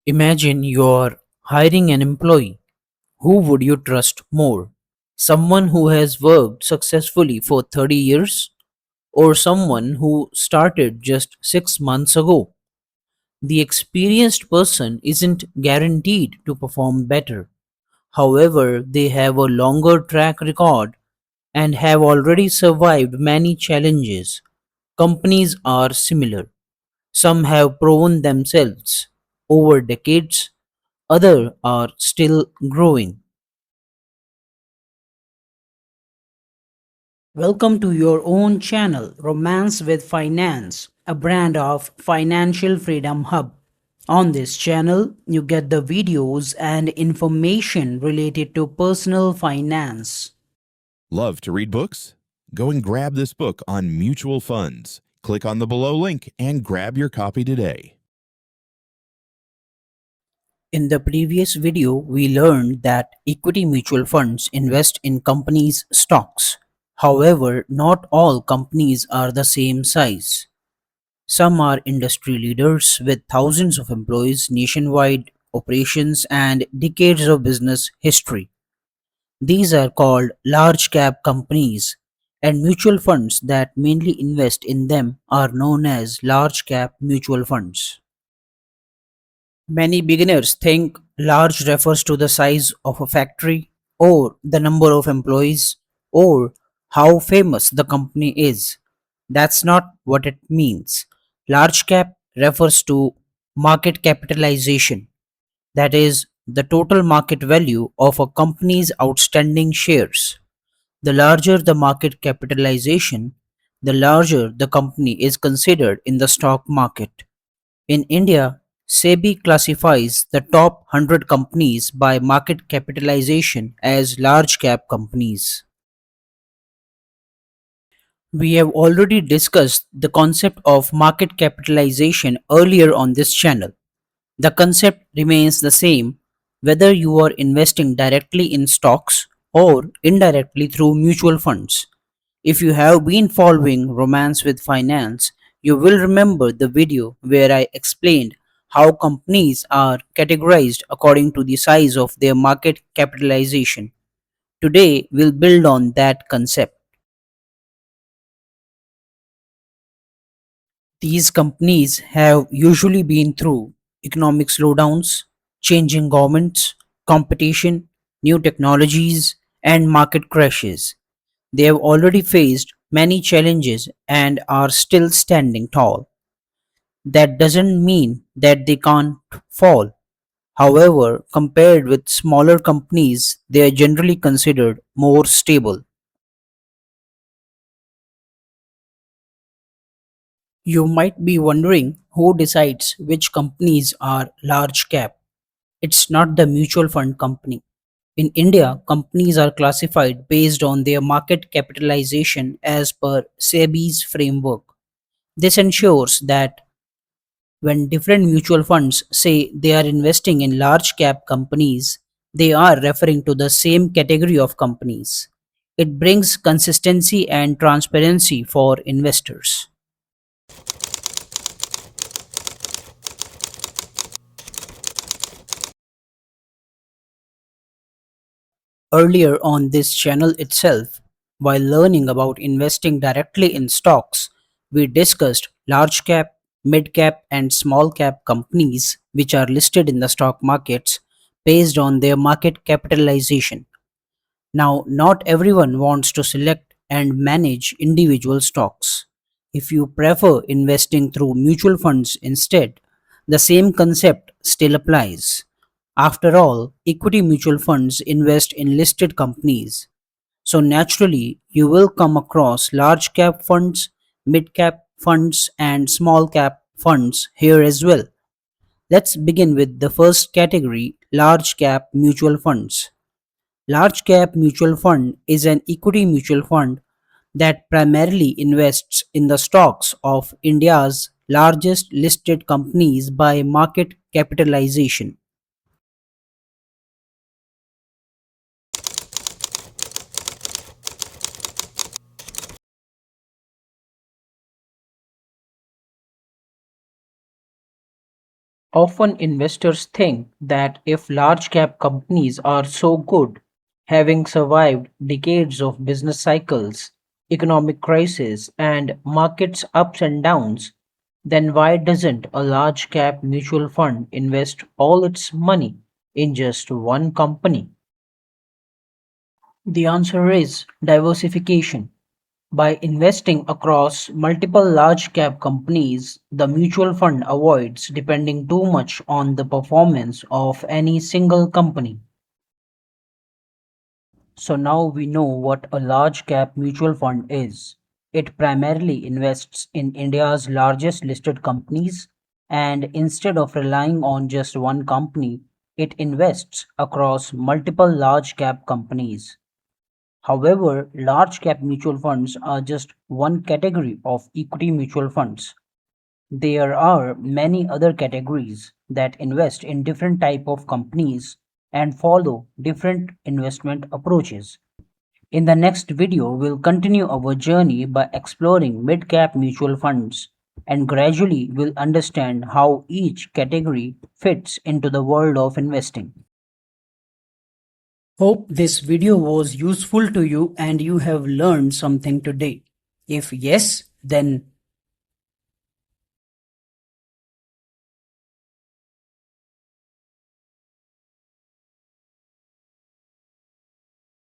Imagine you're hiring an employee. Who would you trust more? Someone who has worked successfully for 30 years or someone who started just 6 months ago? The experienced person isn't guaranteed to perform better. However, they have a longer track record and have already survived many challenges. Companies are similar. Some have proven themselves over decades, others are still growing. Welcome to your own channel, Romance with Finance, a brand of Financial Freedom Hub. On this channel, you get the videos and information related to personal finance. Love to read books? Go and grab this book on mutual funds. Click on the below link and grab your copy today. In the previous video, we learned that equity mutual funds invest in companies' stocks. However, not all companies are the same size. Some are industry leaders with thousands of employees, nationwide operations, and decades of business history. These are called large cap companies, and mutual funds that mainly invest in them are known as large cap mutual funds. Many beginners think large refers to the size of a factory, or the number of employees, or how famous the company is. That's not what it means. Large cap refers to market capitalization, that is, the total market value of a company's outstanding shares. The larger the market capitalization, the larger the company is considered in the stock market. In India, SEBI classifies the top 100 companies by market capitalization as large cap companies. We have already discussed the concept of market capitalization earlier on this channel. The concept remains the same whether you are investing directly in stocks or indirectly through mutual funds. If you have been following Romance with Finance, you will remember the video where I explained how companies are categorized according to the size of their market capitalization. Today, we'll build on that concept. These companies have usually been through economic slowdowns, changing governments, competition, new technologies, and market crashes. They have already faced many challenges and are still standing tall. That doesn't mean that they can't fall. However, compared with smaller companies, they are generally considered more stable. You might be wondering who decides which companies are large cap. It's not the mutual fund company. In India, companies are classified based on their market capitalization as per SEBI's framework. This ensures that when different mutual funds say they are investing in large cap companies, they are referring to the same category of companies. It brings consistency and transparency for investors. Earlier on this channel itself, while learning about investing directly in stocks, we discussed large cap, mid cap, and small cap companies which are listed in the stock markets based on their market capitalization. Now, not everyone wants to select and manage individual stocks. If you prefer investing through mutual funds instead, the same concept still applies. After all, equity mutual funds invest in listed companies. So naturally, you will come across large cap funds, mid cap funds, and small cap funds here as well. Let's begin with the first category, large cap mutual funds. Large cap mutual fund is an equity mutual fund that primarily invests in the stocks of India's largest listed companies by market capitalization. Often investors think that if large cap companies are so good, having survived decades of business cycles, economic crises, and markets ups and downs, then why doesn't a large cap mutual fund invest all its money in just one company? The answer is diversification. By investing across multiple large cap companies, the mutual fund avoids depending too much on the performance of any single company. So now we know what a large cap mutual fund is. It primarily invests in India's largest listed companies, and instead of relying on just one company, it invests across multiple large cap companies. However, large cap mutual funds are just one category of equity mutual funds. There are many other categories that invest in different type of companies and follow different investment approaches. In the next video, we'll continue our journey by exploring mid-cap mutual funds and gradually we'll understand how each category fits into the world of investing. Hope this video was useful to you and you have learned something today. If yes, then